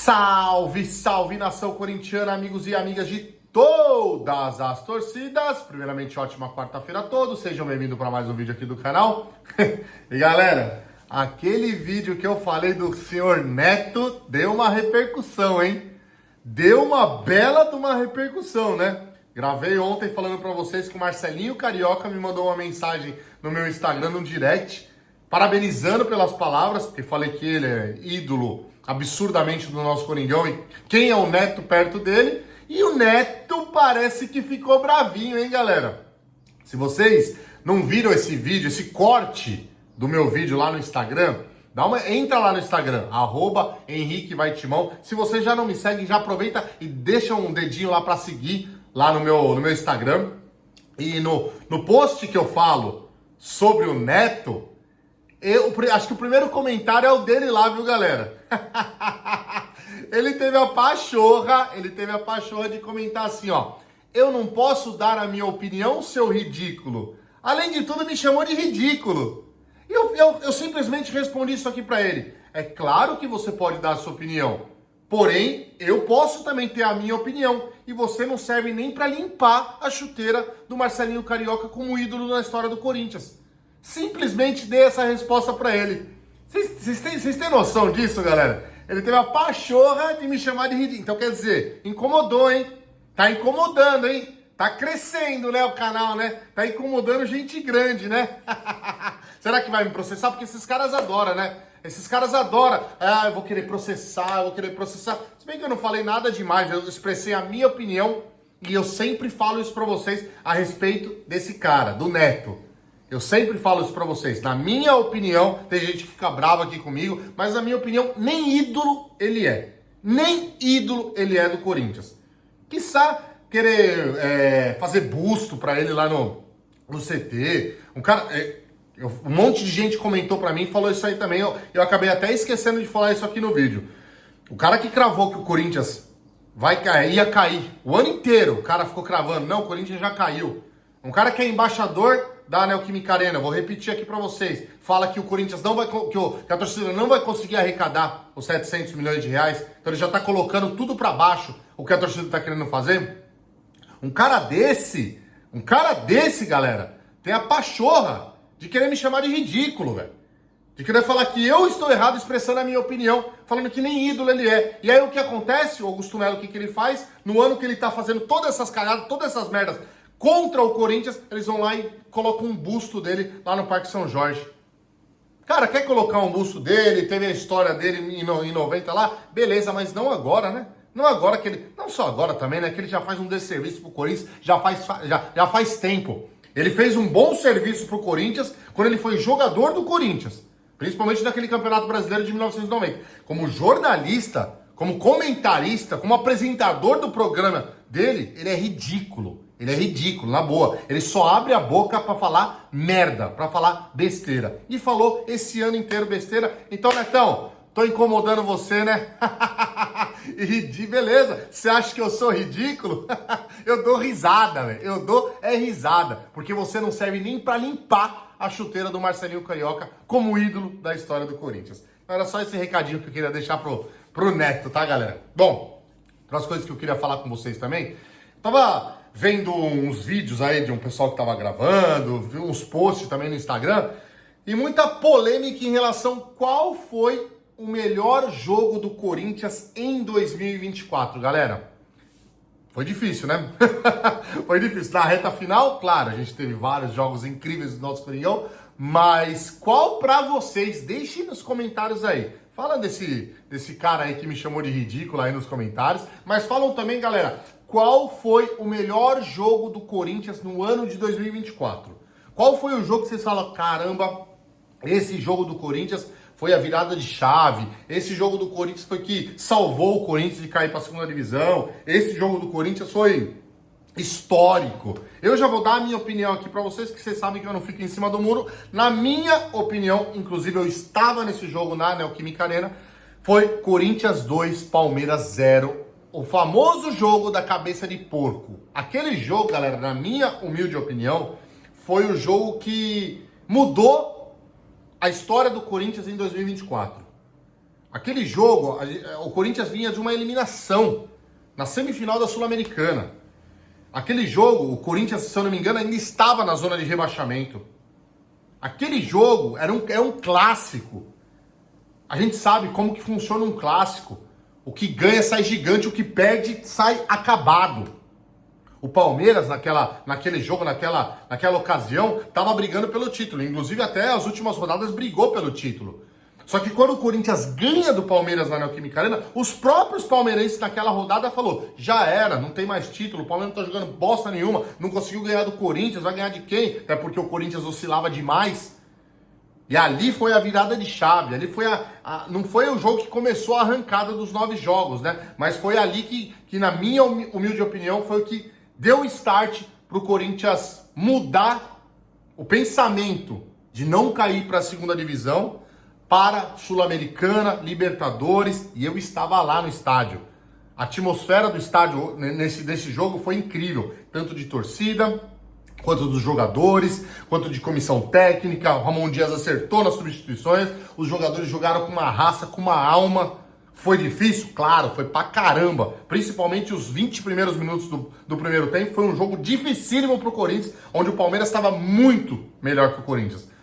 Salve, salve nação corintiana, amigos e amigas de todas as torcidas. Primeiramente, ótima quarta-feira a todos. Sejam bem-vindos para mais um vídeo aqui do canal. E galera, aquele vídeo que eu falei do senhor Neto deu uma repercussão, hein? Deu uma bela de uma repercussão, né? Gravei ontem falando para vocês que o Marcelinho Carioca me mandou uma mensagem no meu Instagram, no direct, parabenizando pelas palavras, porque falei que ele é ídolo absurdamente do nosso Coringão e quem é o Neto perto dele. E o Neto parece que ficou bravinho, hein, galera? Se vocês não viram esse vídeo, esse corte do meu vídeo lá no Instagram, entra lá no Instagram, @HenriqueVaitimão. Se você já não me segue, já aproveita e deixa um dedinho lá para seguir lá no meu Instagram. E no post que eu falo sobre o Neto, eu acho que o primeiro comentário é o dele lá, viu, galera? Ele teve a pachorra de comentar assim, ó: eu não posso dar a minha opinião, seu ridículo. Além de tudo, me chamou de ridículo. E eu simplesmente respondi isso aqui pra ele. É claro que você pode dar a sua opinião, porém, eu posso também ter a minha opinião. E você não serve nem pra limpar a chuteira do Marcelinho Carioca como ídolo na história do Corinthians. Simplesmente dei essa resposta pra ele. Vocês têm noção disso, galera? Ele teve a pachorra de me chamar de ridículo. Então, quer dizer, incomodou, hein? Tá incomodando, hein? Tá crescendo, né, o canal, né? Tá incomodando gente grande, né? Será que vai me processar? Porque esses caras adoram, né? Esses caras adoram. Ah, eu vou querer processar, Se bem que eu não falei nada demais, eu expressei a minha opinião e eu sempre falo isso pra vocês a respeito desse cara, do Neto. Eu sempre falo isso pra vocês. Na minha opinião, tem gente que fica brava aqui comigo, mas na minha opinião, nem ídolo ele é. Nem ídolo ele é do Corinthians. Quiçá querer fazer busto pra ele lá no CT. Um monte de gente comentou pra mim e falou isso aí também. Eu acabei até esquecendo de falar isso aqui no vídeo. O cara que cravou que o Corinthians ia cair o ano inteiro, o cara ficou cravando. Não, o Corinthians já caiu. Um cara que é embaixador da Neoquímica Arena, vou repetir aqui pra vocês, fala que o Corinthians que a torcida não vai conseguir arrecadar os 700 milhões de reais, então ele já tá colocando tudo pra baixo o que a torcida tá querendo fazer. Um cara desse, galera, tem a pachorra de querer me chamar de ridículo, velho. De querer falar que eu estou errado expressando a minha opinião, falando que nem ídolo ele é. E aí o que acontece, o Augusto Melo, o que ele faz? No ano que ele tá fazendo todas essas cagadas, todas essas merdas contra o Corinthians, eles vão lá e colocam um busto dele lá no Parque São Jorge. Cara, quer colocar um busto dele, teve a história dele em 90 lá, beleza, mas não agora, né? Não agora que ele... Não só agora também, né? Que ele já faz um desserviço pro Corinthians, já faz tempo. Ele fez um bom serviço pro Corinthians quando ele foi jogador do Corinthians. Principalmente naquele Campeonato Brasileiro de 1990. Como jornalista, como comentarista, como apresentador do programa dele, ele é ridículo. Ele é ridículo, na boa. Ele só abre a boca pra falar merda, pra falar besteira. E falou esse ano inteiro besteira. Então, Netão, tô incomodando você, né? E beleza, você acha que eu sou ridículo? Eu dou risada, velho. Eu dou risada. Porque você não serve nem pra limpar a chuteira do Marcelinho Carioca como ídolo da história do Corinthians. Era só esse recadinho que eu queria deixar pro Neto, tá, galera? Bom, outras coisas que eu queria falar com vocês também. Tava vendo uns vídeos aí de um pessoal que tava gravando, vi uns posts também no Instagram, e muita polêmica em relação qual foi o melhor jogo do Corinthians em 2024, galera. Foi difícil, né? Foi difícil. Na reta final, claro, a gente teve vários jogos incríveis do nosso Coringão, mas qual pra vocês? Deixem nos comentários aí. Fala desse cara aí que me chamou de ridículo aí nos comentários, mas falam também, galera, qual foi o melhor jogo do Corinthians no ano de 2024? Qual foi o jogo que vocês falam, caramba, esse jogo do Corinthians foi a virada de chave, esse jogo do Corinthians foi que salvou o Corinthians de cair para a segunda divisão, esse jogo do Corinthians foi histórico. Eu já vou dar a minha opinião aqui para vocês, que vocês sabem que eu não fico em cima do muro. Na minha opinião, inclusive eu estava nesse jogo na Neoquímica Arena, foi Corinthians 2, Palmeiras 0. O famoso jogo da cabeça de porco. Aquele jogo, galera, na minha humilde opinião, foi o jogo que mudou a história do Corinthians em 2024. Aquele jogo, o Corinthians vinha de uma eliminação na semifinal da Sul-Americana. Aquele jogo, o Corinthians, se eu não me engano, ainda estava na zona de rebaixamento. Aquele jogo era um clássico. A gente sabe como que funciona um clássico. O que ganha sai gigante, o que perde sai acabado. O Palmeiras, naquele jogo, naquela ocasião, estava brigando pelo título. Inclusive, até as últimas rodadas brigou pelo título. Só que quando o Corinthians ganha do Palmeiras na Neoquímica Arena, os próprios palmeirenses naquela rodada falou, já era, não tem mais título, o Palmeiras não tá jogando bosta nenhuma, não conseguiu ganhar do Corinthians, vai ganhar de quem? É porque o Corinthians oscilava demais. E ali foi a virada de chave, ali foi não foi o jogo que começou a arrancada dos 9 jogos, né? Mas foi ali que na minha humilde opinião, foi o que deu start pro Corinthians mudar o pensamento de não cair para a segunda divisão, para Sul-Americana, Libertadores, e eu estava lá no estádio. A atmosfera do estádio nesse jogo foi incrível, tanto de torcida, quanto dos jogadores, quanto de comissão técnica. O Ramon Dias acertou nas substituições, os jogadores jogaram com uma raça, com uma alma. Foi difícil? Claro, foi pra caramba. Principalmente os 20 primeiros minutos do primeiro tempo, foi um jogo dificílimo pro Corinthians, onde o Palmeiras estava muito melhor que o Corinthians.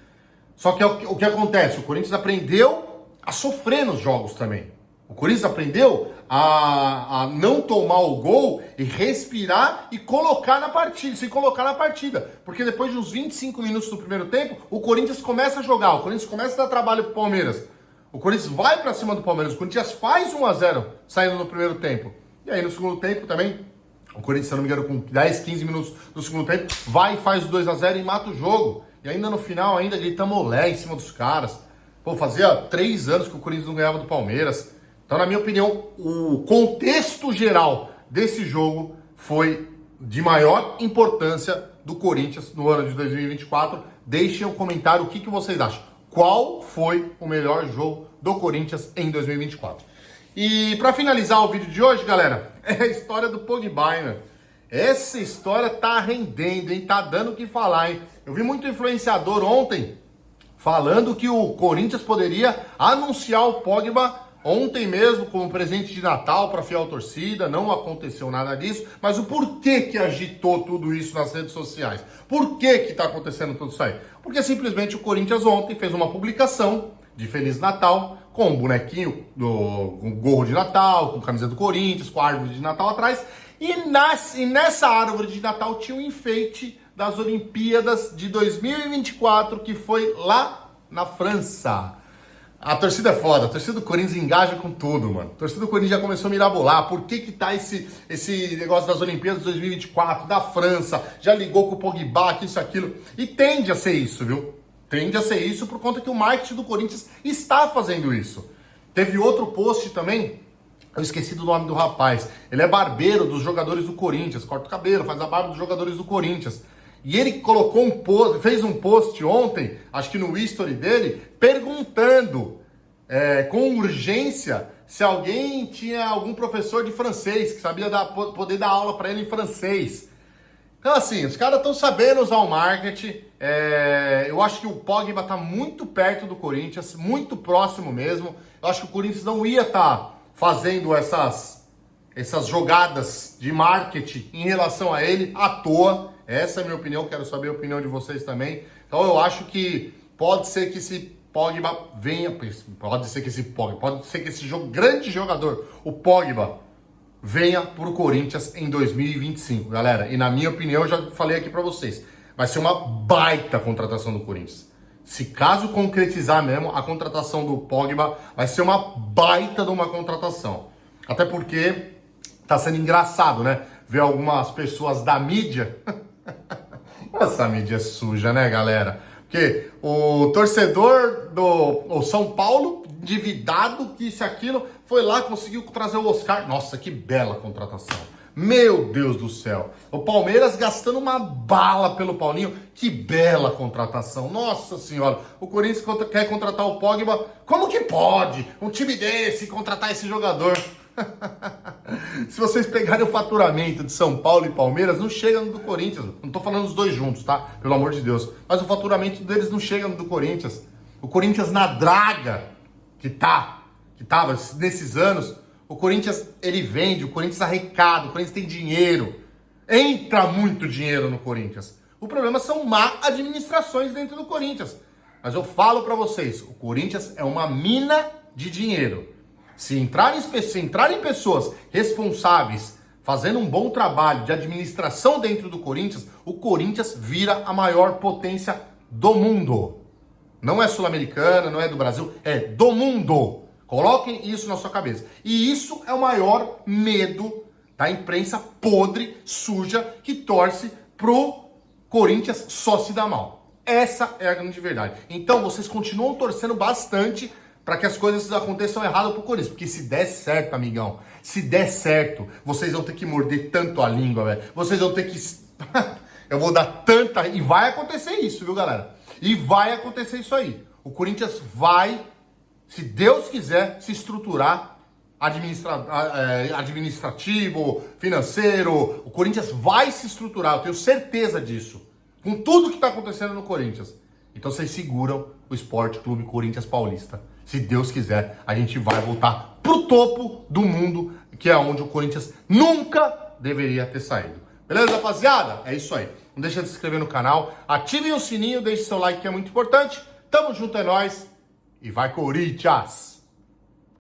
Só que o que acontece? O Corinthians aprendeu a sofrer nos jogos também. O Corinthians aprendeu a não tomar o gol e respirar e colocar na partida, se colocar na partida. Porque depois de uns 25 minutos do primeiro tempo, o Corinthians começa a jogar, o Corinthians começa a dar trabalho pro Palmeiras. O Corinthians vai pra cima do Palmeiras, o Corinthians faz 1-0 saindo no primeiro tempo. E aí no segundo tempo também, o Corinthians, se não me engano, com 10, 15 minutos do segundo tempo, vai e faz o 2-0 e mata o jogo. E ainda no final, ainda gritamos olé em cima dos caras. Pô, fazia 3 anos que o Corinthians não ganhava do Palmeiras. Então, na minha opinião, o contexto geral desse jogo foi de maior importância do Corinthians no ano de 2024. Deixem um comentário o que vocês acham. Qual foi o melhor jogo do Corinthians em 2024? E para finalizar o vídeo de hoje, galera, é a história do Pogba, né? Essa história tá rendendo, hein? Tá dando o que falar, hein? Eu vi muito influenciador ontem falando que o Corinthians poderia anunciar o Pogba ontem mesmo como presente de Natal para a fiel torcida. Não aconteceu nada disso, mas o porquê que agitou tudo isso nas redes sociais? Por que tá acontecendo tudo isso aí? Porque simplesmente o Corinthians ontem fez uma publicação de Feliz Natal com um bonequinho com gorro de Natal, com camisa do Corinthians, com a árvore de Natal atrás. E nessa árvore de Natal tinha um enfeite das Olimpíadas de 2024, que foi lá na França. A torcida é foda, a torcida do Corinthians engaja com tudo, mano. A torcida do Corinthians já começou a mirabolar. Por que tá esse negócio das Olimpíadas de 2024, da França? Já ligou com o Pogba, que isso, aquilo. E tende a ser isso, viu? Tende a ser isso por conta que o marketing do Corinthians está fazendo isso. Teve outro post também, eu esqueci do nome do rapaz. Ele é barbeiro dos jogadores do Corinthians, corta o cabelo, faz a barba dos jogadores do Corinthians. E ele colocou fez um post ontem, acho que no history dele, perguntando com urgência se alguém tinha algum professor de francês que sabia poder dar aula para ele em francês. Então assim, os caras estão sabendo usar o marketing. Eu acho que o Pogba tá muito perto do Corinthians, muito próximo mesmo. Eu acho que o Corinthians não ia estar fazendo essas jogadas de marketing em relação a ele à toa. Essa é a minha opinião, quero saber a opinião de vocês também. Então eu acho que pode ser que esse Pogba venha, pode ser que esse grande jogador, o Pogba, venha pro Corinthians em 2025, galera. E na minha opinião, eu já falei aqui pra vocês, vai ser uma baita contratação do Corinthians. Se caso concretizar mesmo, a contratação do Pogba vai ser uma baita de uma contratação. Até porque tá sendo engraçado, né? Ver algumas pessoas da mídia... Essa mídia é suja, né, galera? Porque o torcedor do São Paulo, endividado, que isso e aquilo, foi lá, conseguiu trazer o Oscar. Nossa, que bela contratação. Meu Deus do céu. O Palmeiras gastando uma bala pelo Paulinho. Que bela contratação. Nossa senhora. O Corinthians quer contratar o Pogba. Como que pode um time desse contratar esse jogador? Se vocês pegarem o faturamento de São Paulo e Palmeiras, não chega no do Corinthians. Não tô falando dos dois juntos, tá? Pelo amor de Deus. Mas o faturamento deles não chega no do Corinthians. O Corinthians na draga que que tava nesses anos, o Corinthians, ele vende, o Corinthians arrecada, o Corinthians tem dinheiro. Entra muito dinheiro no Corinthians. O problema são má administrações dentro do Corinthians. Mas eu falo pra vocês, o Corinthians é uma mina de dinheiro. Se entrarem pessoas responsáveis, fazendo um bom trabalho de administração dentro do Corinthians, o Corinthians vira a maior potência do mundo. Não é sul-americana, não é do Brasil, é do mundo. Coloquem isso na sua cabeça. E isso é o maior medo da imprensa podre, suja, que torce pro Corinthians só se dar mal. Essa é a grande verdade. Então vocês continuam torcendo bastante para que as coisas aconteçam errado pro Corinthians. Porque se der certo, amigão, se der certo, vocês vão ter que morder tanto a língua, velho. Vocês vão ter que... Eu vou dar tanta... E vai acontecer isso, viu, galera? E vai acontecer isso aí. O Corinthians vai, se Deus quiser, se estruturar administrativo, financeiro. O Corinthians vai se estruturar, eu tenho certeza disso. Com tudo que está acontecendo no Corinthians. Então vocês seguram o Esporte Clube Corinthians Paulista. Se Deus quiser, a gente vai voltar pro topo do mundo, que é onde o Corinthians nunca deveria ter saído. Beleza, rapaziada? É isso aí. Não deixa de se inscrever no canal, ativem o sininho, deixe seu like que é muito importante. Tamo junto, é nóis. E vai, Corinthians!